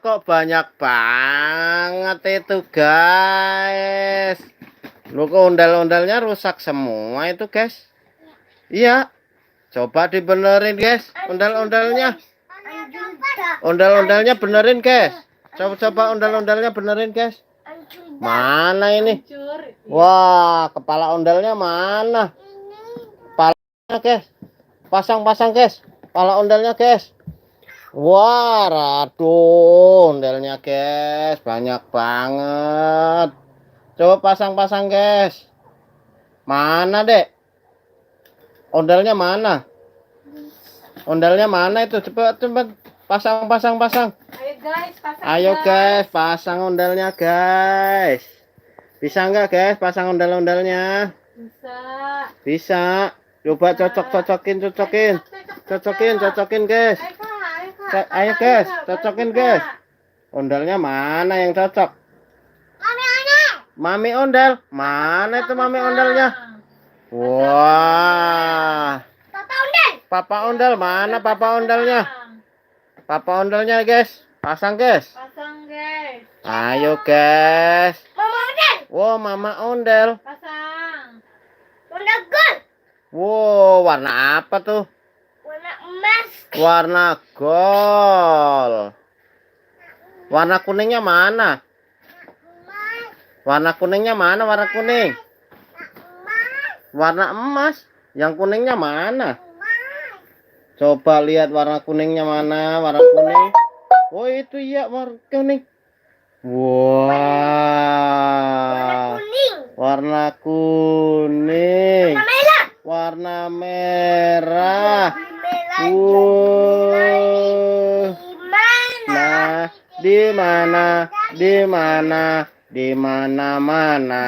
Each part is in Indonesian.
kok banyak banget itu guys. Lu kok ondel-ondelnya rusak semua itu guys. Iya. Coba dibenerin guys. Ondel-ondelnya. Ondel-ondelnya benerin guys. Coba ondel-ondelnya benerin guys. Mana ini? Wah, kepala ondelnya mana? Kepalanya guys. Pasang-pasang guys. Kepala ondelnya guys. Wah, aduh, ondelnya guys, banyak banget. Coba pasang-pasang guys. Mana dek? Ondelnya mana? Ondelnya mana itu? Cepet pasang. Ayo guys, pasang. Ayo guys, pasang ondelnya guys. Bisa nggak guys pasang ondel-ondelnya? Bisa. Coba cocokin guys. Ayo guys, cocokin guys. Ondelnya mana yang cocok? Mami ondel. Mana itu mami ondelnya? Wah. Papa ondel mana papa ondelnya? Papa ondelnya guys. Pasang guys. Ayo guys. Wow, mama ondel. Pasang. Wow, warna apa tuh? Warna emas. Warna gold. Warna kuningnya mana? Warna kuningnya mana? Warna kuning. Warna emas. Yang kuningnya mana? Coba lihat warna kuningnya mana? Warna kuning. Oh, itu iya warna kuning. Wah. Warna kuning. Warna merah. Nah, di mana? Di mana-mana.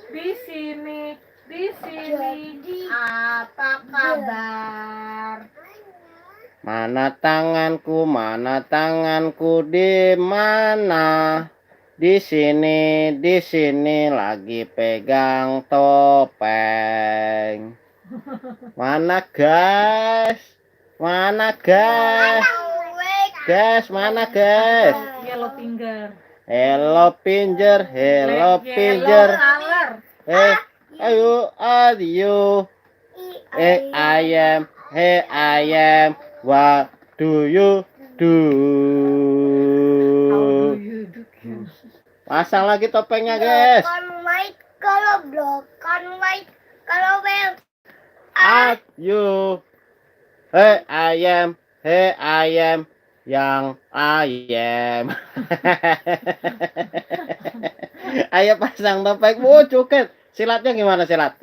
Di sini. Apa kabar? Mana tanganku di mana? Di sini lagi pegang topeng. Mana guys? Guys, mana guys? Yellow finger. Hello Pinjer. Ayo, ayo. I am. What do you do? Pasang lagi topengnya, guys. White kalau black, white kalau well. You. I am. Yang I am. Ayo pasang topeng. Cuket. Silatnya gimana silat?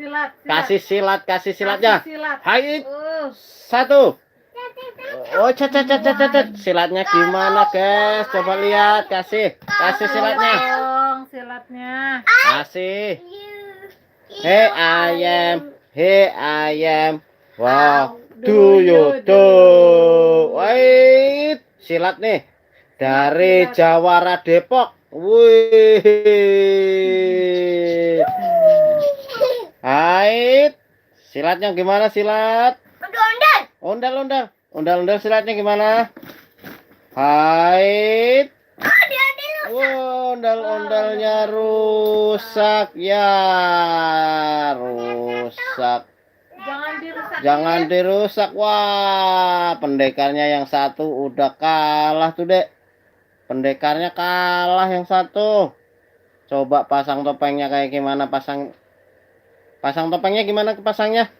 Kasih silatnya. Hai. Satu. Oh, silatnya gimana, guys? Coba lihat, kasih silatnya. Kasih. I am. Wow, do you do? Wait, silat nih dari Jawara Depok. Wih. Hai. Silatnya gimana silat? Ondel silatnya gimana? Hai. Ondel-ondelnya rusak ya. Jangan dirusak. Wah, pendekarnya yang satu udah kalah tuh, Dek. Pendekarnya kalah yang satu. Coba pasang topengnya kayak gimana pasang topengnya gimana pasangnya?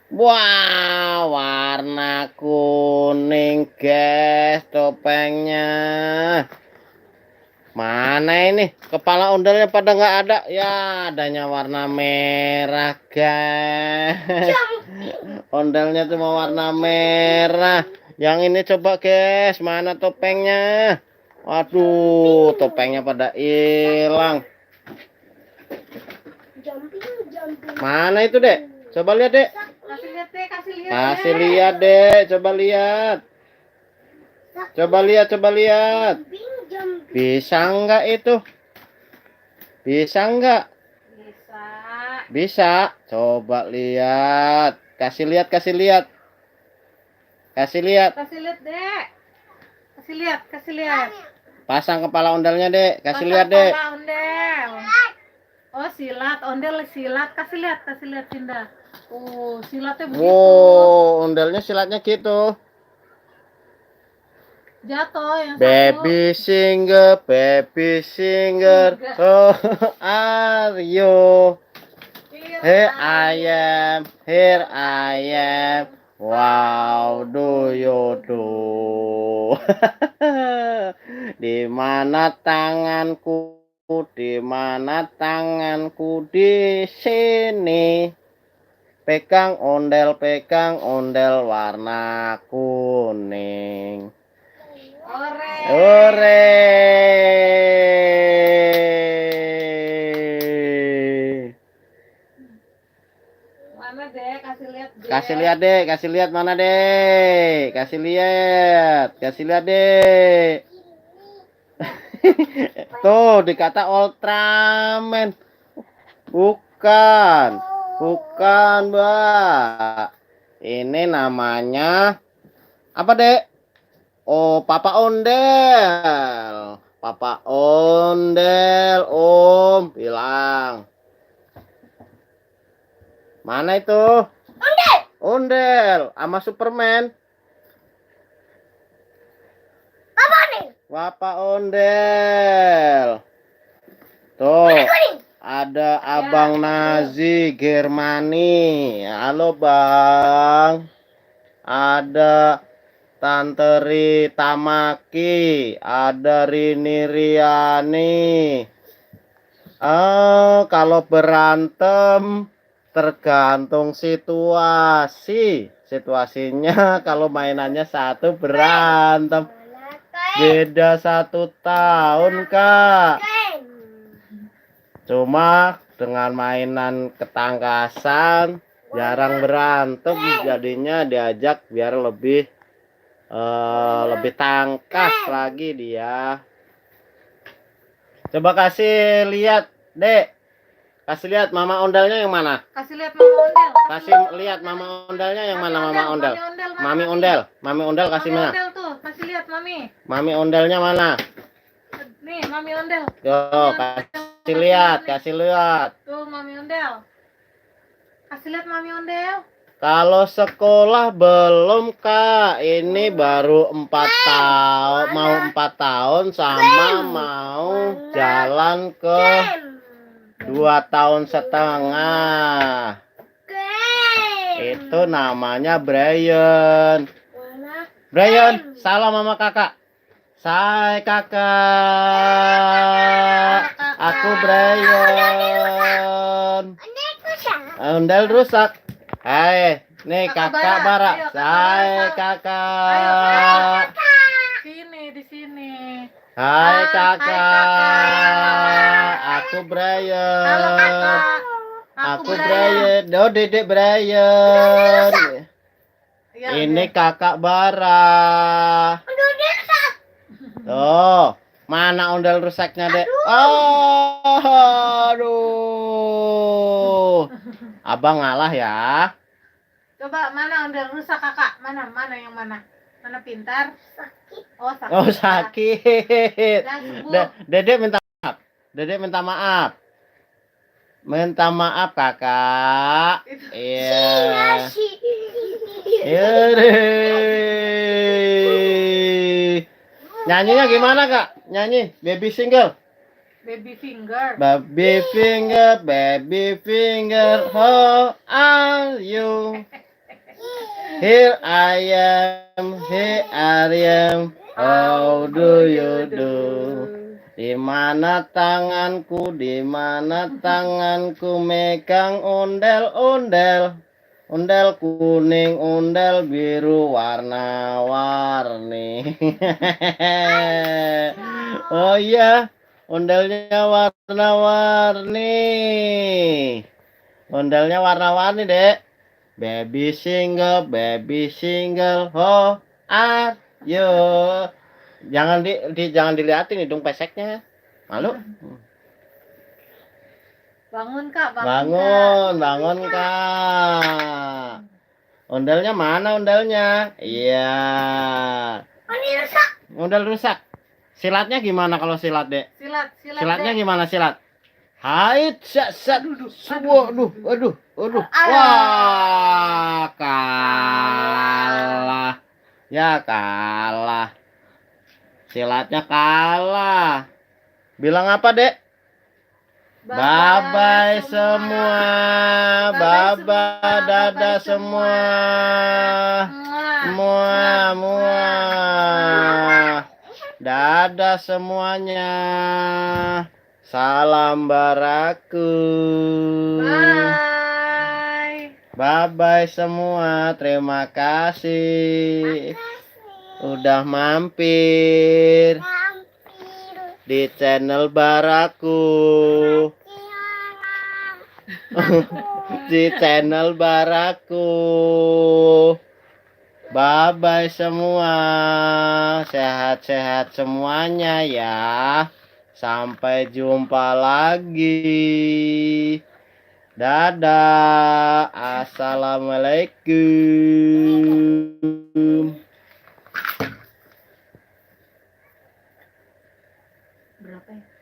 Wah, warna kuning, guys, topengnya. Mana ini? Kepala ondelnya pada nggak ada. Ya, adanya warna merah, guys. Ondelnya cuma warna merah. Yang ini coba, guys, mana topengnya? Waduh, topengnya pada hilang. Mana itu, Dek? Coba lihat, Dek. Kasih lihat, Dek. Coba lihat. Coba lihat. Bisa enggak itu? Bisa enggak? Bisa. Coba lihat. Kasih lihat. Kasih lihat. Kasih lihat, Dek. Kasih lihat, kasih lihat. Pasang kepala ondalnya, Dek. Kasih Pasang lihat, Dek. kepala ondel. Oh, silat, ondel silat. Kasih lihat Cinda. Oh, silatnya begitu. Wow, ondalnya silatnya gitu. Jatuh yang Baby singer, baby singer. Enggak. Oh, are you? satu. Here I am, here I am. Wow, do you do? Di mana tanganku? Di mana tanganku? Di sini. Pegang ondel warna kuning. Ore. Ore. Mana, Dek? Kasih lihat, Dek. Kasih lihat, Dek. Kasih lihat mana, Dek? Kasih lihat. Kasih lihat, Dek. Tuh, dikata Ultraman. Bukan. Bukan, Mbak. Ini namanya apa, Dek? Oh, Papa Ondel. Papa Ondel, Om. Bilang. Mana itu? Ondel. Ondel sama Superman. Apa nih? Papa Ondel. Tuh, Kuning. ada Abang Nazi Germani. Halo, Bang. Ada Tante Rita Maki, ada Rini Riani. Kalau berantem tergantung situasi. Situasinya kalau mainannya satu berantem. Beda 1 tahun, Kak. Cuma dengan mainan ketangkasan jarang berantem, jadinya diajak biar lebih tangkas lagi dia. Coba kasih lihat, Dek. Kasih lihat mama ondalnya yang mana? Kasih lihat Mama Ondel. Kasih lihat mama ondalnya yang mana, mama ondel. Mami ondel kasih Mami mana? Ondel tuh, kasih lihat Mami. Mami ondalnya mana? Nih, Mami Ondel. Yo, kasih lihat, kasih lihat. Tuh, Mami Ondel. Kasih lihat Mami Ondel. Kalau sekolah belum, Kak. Ini baru 4 tahun, mau 4 tahun sama mau jalan ke 2 tahun setengah. Itu namanya Brian. Brian, salam mama kakak. Say kakak. Aku Brian. Ondel rusak. Hai, nih kakak Bara. Ayo, Hai kakak. Sini, di sini. Hai Hai, kakak. Aku Halo, Brian. Kakak. Aku Brian. Oh, Dedek Brian. Ya, Ini udah. kakak Bara. Tuh, mana ondel rusaknya, Dek? Oh, aduh. Abang ngalah ya. Coba mana Ondel rusak, Kakak? Mana yang mana? Mana pintar? Oh, sakit. Oh, sakit. Dah, sembuh. Dedek minta maaf. Dedek minta maaf. Minta maaf, kakak. Iya. Yaudah. Nyanyinya gimana, Kak? Nyanyi baby single. Baby finger. Baby finger, baby finger, how are you? Here I am, how do you do? Di mana tanganku, di mana tanganku megang ondel-ondel. Ondel kuning, ondel biru, warna-warni. Oh iya, ondelnya warna-warni. Ondelnya warna-warni, Dek. Baby single, ho, ayo. Jangan dilihatin hidung peseknya. Malu. Bangun, Kak. Bangun, Kak. Ondalnya mana ondalnya? Iya. Oh, ini rusak. Ondel rusak. Silatnya gimana kalau silat, Dek? Silat, Silatnya Dek. gimana silat? Hait, sat. Aduh. Ah. Wah, kalah. Ya kalah. Silatnya kalah. Bilang apa, Dek? Bye-bye semua. Bye-bye dadah semua. Semua. Dadah semuanya. Salam baraku. Bye. Bye-bye semua. Terima kasih udah mampir Hampir. di channel Baraku. Di channel Baraku. Bye-bye semua. Sehat-sehat semuanya ya. Sampai jumpa lagi. Dadah. Assalamualaikum. Berapa ya?